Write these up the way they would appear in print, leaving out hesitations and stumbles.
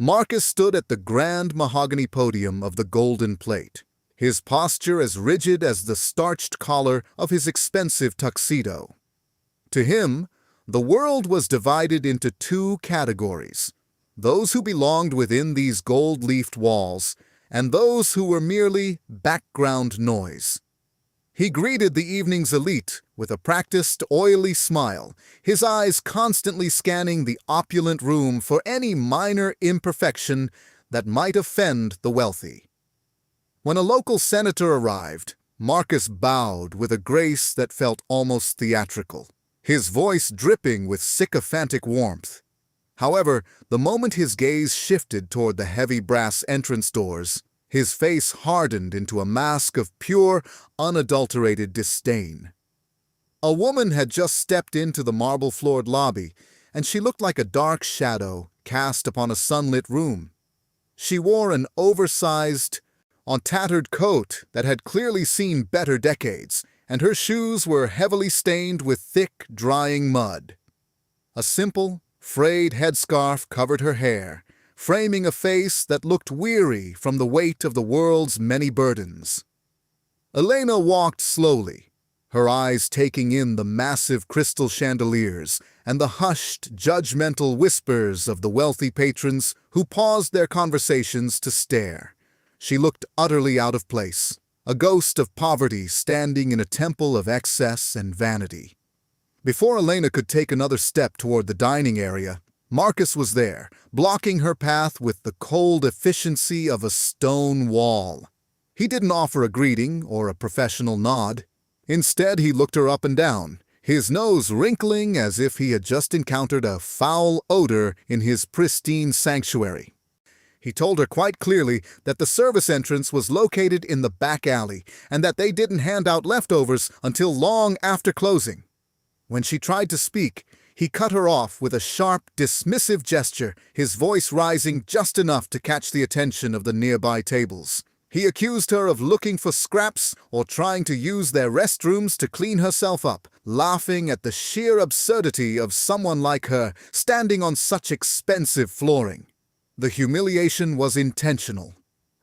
Marcus stood at the grand mahogany podium of the golden plate, his posture as rigid as the starched collar of his expensive tuxedo. To him, the world was divided into two categories: those who belonged within these gold-leafed walls, and those who were merely background noise. He greeted the evening's elite with a practiced, oily smile, his eyes constantly scanning the opulent room for any minor imperfection that might offend the wealthy. When a local senator arrived, Marcus bowed with a grace that felt almost theatrical, his voice dripping with sycophantic warmth. However, the moment his gaze shifted toward the heavy brass entrance doors, his face hardened into a mask of pure, unadulterated disdain. A woman had just stepped into the marble-floored lobby, and she looked like a dark shadow cast upon a sunlit room. She wore an oversized, tattered coat that had clearly seen better decades, and her shoes were heavily stained with thick, drying mud. A simple, frayed headscarf covered her hair, framing a face that looked weary from the weight of the world's many burdens. Elena walked slowly, her eyes taking in the massive crystal chandeliers and the hushed, judgmental whispers of the wealthy patrons who paused their conversations to stare. She looked utterly out of place, a ghost of poverty standing in a temple of excess and vanity. Before Elena could take another step toward the dining area, Marcus was there, blocking her path with the cold efficiency of a stone wall. He didn't offer a greeting or a professional nod. Instead, he looked her up and down, his nose wrinkling as if he had just encountered a foul odor in his pristine sanctuary. He told her quite clearly that the service entrance was located in the back alley and that they didn't hand out leftovers until long after closing. When she tried to speak, he cut her off with a sharp, dismissive gesture, his voice rising just enough to catch the attention of the nearby tables. He accused her of looking for scraps or trying to use their restrooms to clean herself up, laughing at the sheer absurdity of someone like her standing on such expensive flooring. The humiliation was intentional.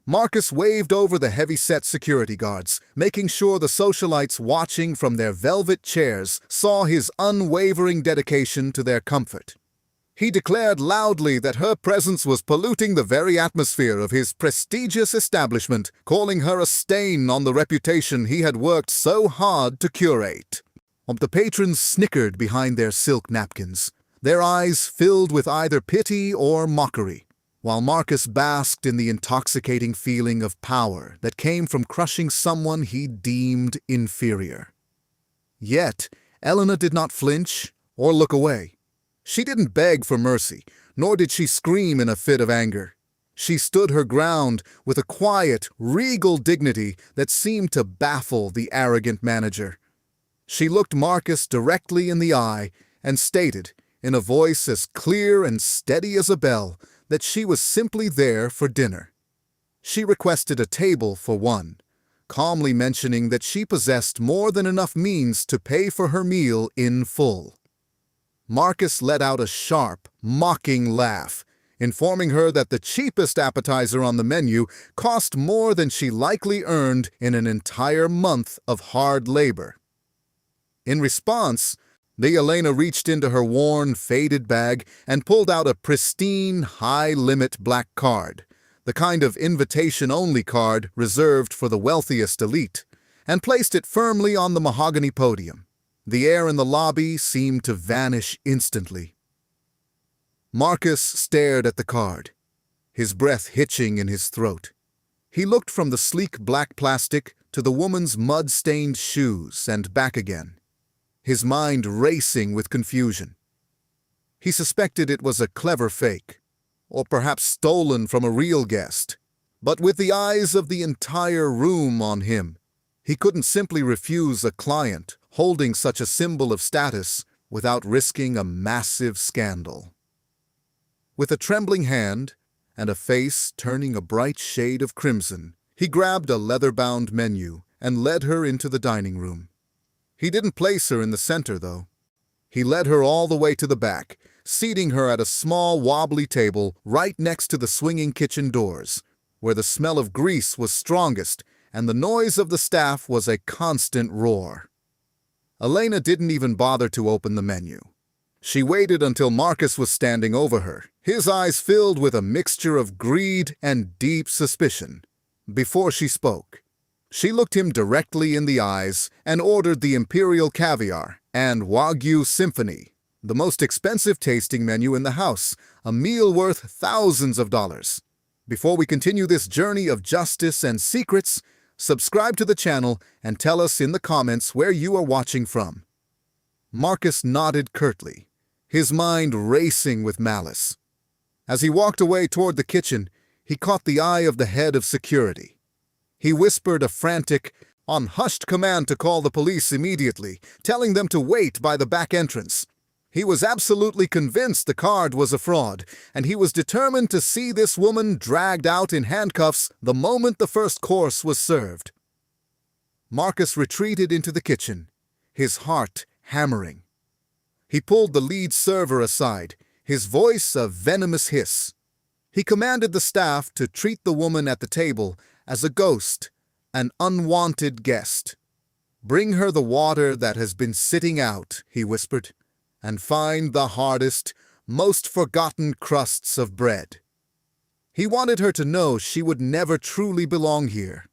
Marcus waved over the heavy-set security guards, making sure the socialites watching from their velvet chairs saw his unwavering dedication to their comfort. He declared loudly that her presence was polluting the very atmosphere of his prestigious establishment, calling her a stain on the reputation he had worked so hard to curate. The patrons snickered behind their silk napkins, their eyes filled with either pity or mockery, while Marcus basked in the intoxicating feeling of power that came from crushing someone he deemed inferior. Yet, Elena did not flinch or look away. She didn't beg for mercy, nor did she scream in a fit of anger. She stood her ground with a quiet, regal dignity that seemed to baffle the arrogant manager. She looked Marcus directly in the eye and stated, in a voice as clear and steady as a bell, that she was simply there for dinner. She requested a table for one, calmly mentioning that she possessed more than enough means to pay for her meal in full. Marcus let out a sharp, mocking laugh, informing her that the cheapest appetizer on the menu cost more than she likely earned in an entire month of hard labor. In response, Elena reached into her worn, faded bag and pulled out a pristine, high-limit black card, the kind of invitation-only card reserved for the wealthiest elite, and placed it firmly on the mahogany podium. The air in the lobby seemed to vanish instantly. Marcus stared at the card, his breath hitching in his throat. He looked from the sleek black plastic to the woman's mud-stained shoes and back again, his mind racing with confusion. He suspected it was a clever fake, or perhaps stolen from a real guest. But with the eyes of the entire room on him, he couldn't simply refuse a client holding such a symbol of status without risking a massive scandal. With a trembling hand and a face turning a bright shade of crimson, he grabbed a leather-bound menu and led her into the dining room. He didn't place her in the center, though. He led her all the way to the back, seating her at a small, wobbly table right next to the swinging kitchen doors, where the smell of grease was strongest and the noise of the staff was a constant roar. Elena didn't even bother to open the menu. She waited until Marcus was standing over her, his eyes filled with a mixture of greed and deep suspicion. Before she spoke, she looked him directly in the eyes and ordered the Imperial Caviar and Wagyu Symphony, the most expensive tasting menu in the house, a meal worth thousands of dollars. Before we continue this journey of justice and secrets, subscribe to the channel and tell us in the comments where you are watching from. Marcus nodded curtly, his mind racing with malice. As he walked away toward the kitchen, he caught the eye of the head of security. He whispered a frantic, unhushed command to call the police immediately, telling them to wait by the back entrance. He was absolutely convinced the card was a fraud, and he was determined to see this woman dragged out in handcuffs the moment the first course was served. Marcus retreated into the kitchen, his heart hammering. He pulled the lead server aside, his voice a venomous hiss. He commanded the staff to treat the woman at the table as a ghost, an unwanted guest. "Bring her the water that has been sitting out," he whispered, "and find the hardest, most forgotten crusts of bread." He wanted her to know she would never truly belong here.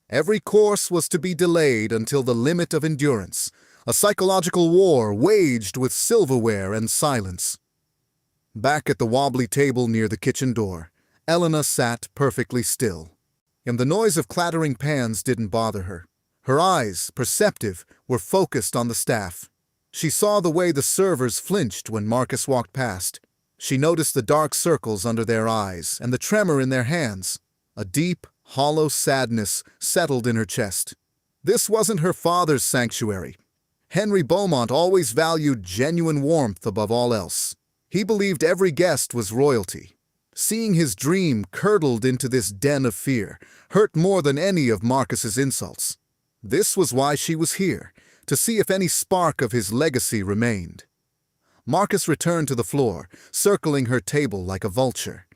Every course was to be delayed until the limit of endurance, a psychological war waged with silverware and silence. Back at the wobbly table near the kitchen door, Elena sat perfectly still. And the noise of clattering pans didn't bother her. Her eyes, perceptive, were focused on the staff. She saw the way the servers flinched when Marcus walked past. She noticed the dark circles under their eyes and the tremor in their hands. A deep, hollow sadness settled in her chest. This wasn't her father's sanctuary. Henry Beaumont always valued genuine warmth above all else. He believed every guest was royalty. Seeing his dream curdled into this den of fear hurt more than any of Marcus's insults. This was why she was here, to see if any spark of his legacy remained. Marcus returned to the floor, circling her table like a vulture.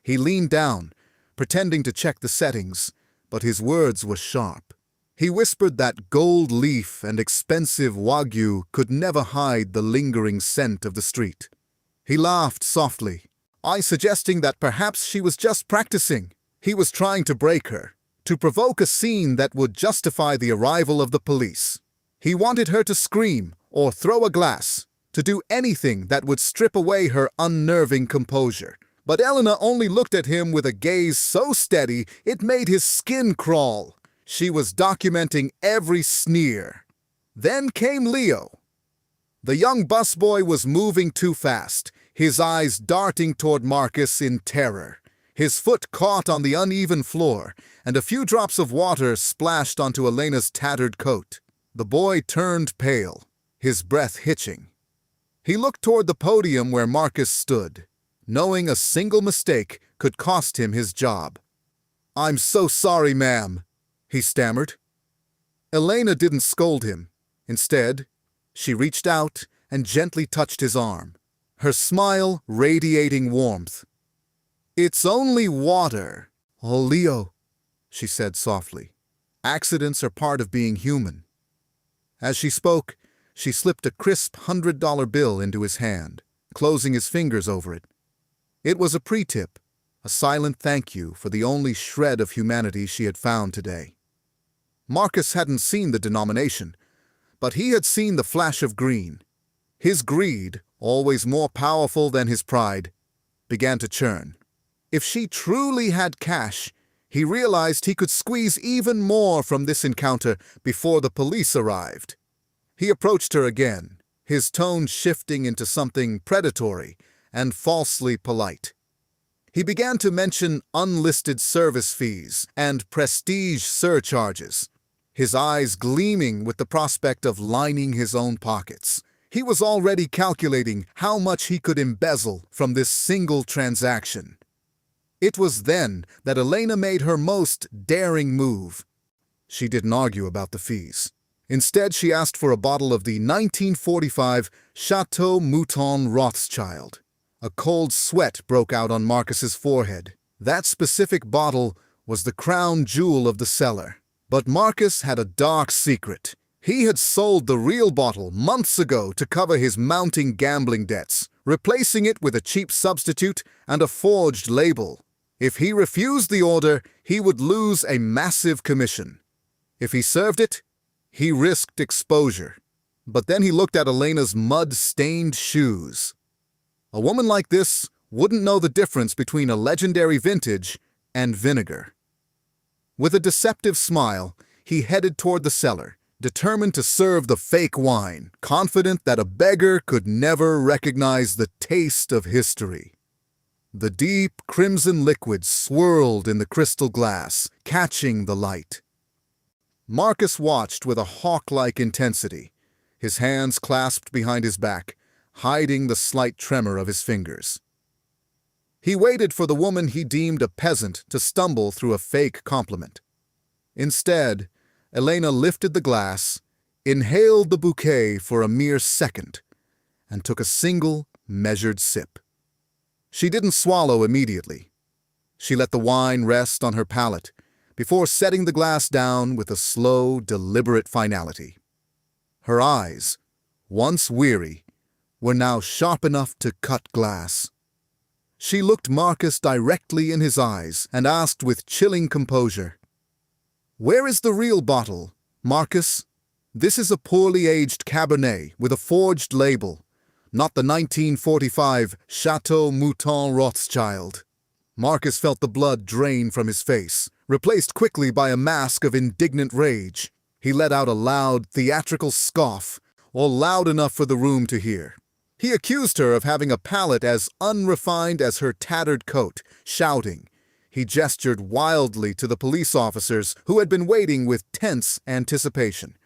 He leaned down, pretending to check the settings, but his words were sharp. He whispered that gold leaf and expensive Wagyu could never hide the lingering scent of the street. He laughed softly, suggesting that perhaps she was just practicing. He was trying to break her, to provoke a scene that would justify the arrival of the police. He wanted her to scream or throw a glass, to do anything that would strip away her unnerving composure. But Elena only looked at him with a gaze so steady it made his skin crawl. She was documenting every sneer. Then came Leo. The young busboy was moving too fast, his eyes darting toward Marcus in terror. His foot caught on the uneven floor, and a few drops of water splashed onto Elena's tattered coat. The boy turned pale, his breath hitching. He looked toward the podium where Marcus stood, knowing a single mistake could cost him his job. "I'm so sorry, ma'am," he stammered. Elena didn't scold him. Instead, she reached out and gently touched his arm, her smile radiating warmth. "It's only water." "Oh, Leo," she said softly. "Accidents are part of being human." As she spoke, she slipped a crisp $100 bill into his hand, closing his fingers over it. It was a pre-tip, a silent thank you for the only shred of humanity she had found today. Marcus hadn't seen the denomination, but he had seen the flash of green. His greed, always more powerful than his pride, began to churn. If she truly had cash, he realized he could squeeze even more from this encounter before the police arrived. He approached her again, his tone shifting into something predatory and falsely polite. He began to mention unlisted service fees and prestige surcharges, his eyes gleaming with the prospect of lining his own pockets. He was already calculating how much he could embezzle from this single transaction. It was then that Elena made her most daring move. She didn't argue about the fees. Instead, she asked for a bottle of the 1945 Chateau Mouton Rothschild. A cold sweat broke out on Marcus's forehead. That specific bottle was the crown jewel of the cellar. But Marcus had a dark secret. He had sold the real bottle months ago to cover his mounting gambling debts, replacing it with a cheap substitute and a forged label. If he refused the order, he would lose a massive commission. If he served it, he risked exposure. But then he looked at Elena's mud-stained shoes. A woman like this wouldn't know the difference between a legendary vintage and vinegar. With a deceptive smile, he headed toward the cellar, determined to serve the fake wine, confident that a beggar could never recognize the taste of history. The deep crimson liquid swirled in the crystal glass, catching the light. Marcus watched with a hawk-like intensity, his hands clasped behind his back, hiding the slight tremor of his fingers. He waited for the woman he deemed a peasant to stumble through a fake compliment. Instead, Elena lifted the glass, inhaled the bouquet for a mere second, and took a single, measured sip. She didn't swallow immediately. She let the wine rest on her palate before setting the glass down with a slow, deliberate finality. Her eyes, once weary, were now sharp enough to cut glass. She looked Marcus directly in his eyes and asked with chilling composure, "Where is the real bottle, Marcus? This is a poorly aged Cabernet with a forged label, not the 1945 Chateau Mouton Rothschild." Marcus felt the blood drain from his face, replaced quickly by a mask of indignant rage. He let out a loud, theatrical scoff, all loud enough for the room to hear. He accused her of having a palate as unrefined as her tattered coat, shouting. He gestured wildly to the police officers who had been waiting with tense anticipation.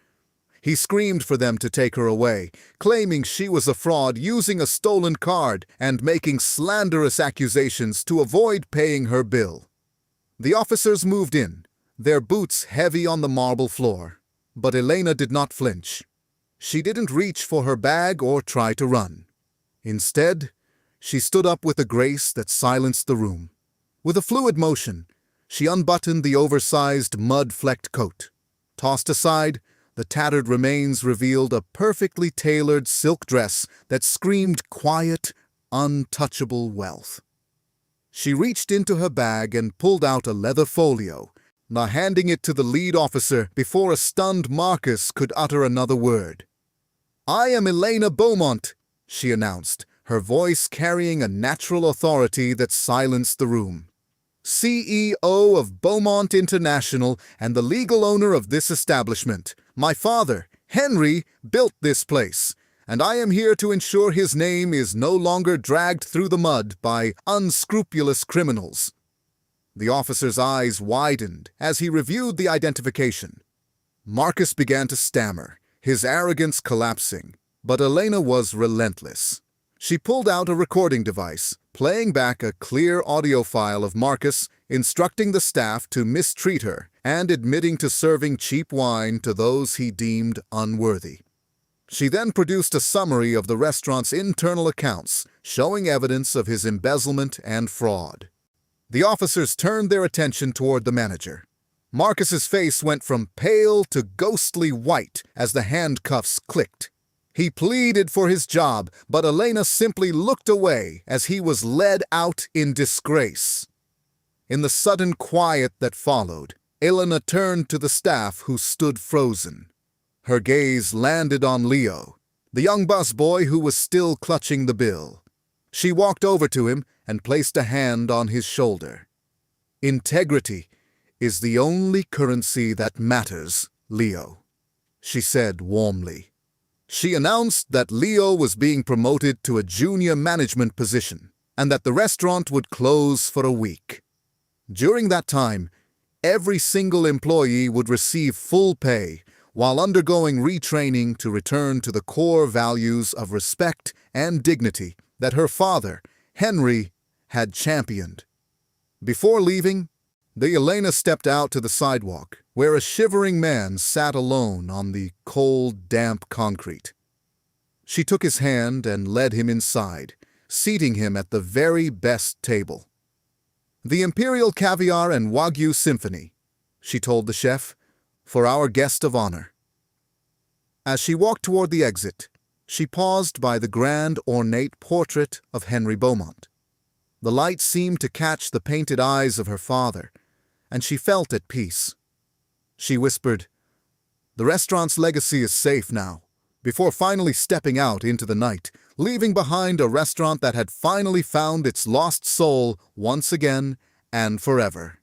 He screamed for them to take her away, claiming she was a fraud using a stolen card and making slanderous accusations to avoid paying her bill. The officers moved in, their boots heavy on the marble floor. But Elena did not flinch. She didn't reach for her bag or try to run. Instead, she stood up with a grace that silenced the room. With a fluid motion, she unbuttoned the oversized, mud-flecked coat. Tossed aside, the tattered remains revealed a perfectly tailored silk dress that screamed quiet, untouchable wealth. She reached into her bag and pulled out a leather folio, now handing it to the lead officer before a stunned Marcus could utter another word. "I am Elena Beaumont," she announced, her voice carrying a natural authority that silenced the room. "CEO of Beaumont International and the legal owner of this establishment. My father, Henry, built this place, and I am here to ensure his name is no longer dragged through the mud by unscrupulous criminals." The officer's eyes widened as he reviewed the identification. Marcus began to stammer, his arrogance collapsing, but Elena was relentless. She pulled out a recording device, playing back a clear audio file of Marcus instructing the staff to mistreat her and admitting to serving cheap wine to those he deemed unworthy. She then produced a summary of the restaurant's internal accounts, showing evidence of his embezzlement and fraud. The officers turned their attention toward the manager. Marcus's face went from pale to ghostly white as the handcuffs clicked. He pleaded for his job, but Elena simply looked away as he was led out in disgrace. In the sudden quiet that followed, Elena turned to the staff who stood frozen. Her gaze landed on Leo, the young busboy who was still clutching the bill. She walked over to him and placed a hand on his shoulder. "Integrity is the only currency that matters, Leo," she said warmly. She announced that Leo was being promoted to a junior management position and that the restaurant would close for a week. During that time, every single employee would receive full pay while undergoing retraining to return to the core values of respect and dignity that her father, Henry, had championed. Before leaving, the Elena stepped out to the sidewalk, where a shivering man sat alone on the cold, damp concrete. She took his hand and led him inside, seating him at the very best table. "The Imperial Caviar and Wagyu Symphony," she told the chef, "for our guest of honor." As she walked toward the exit, she paused by the grand, ornate portrait of Henry Beaumont. The light seemed to catch the painted eyes of her father, and she felt at peace. She whispered, "The restaurant's legacy is safe now," before finally stepping out into the night, leaving behind a restaurant that had finally found its lost soul once again and forever.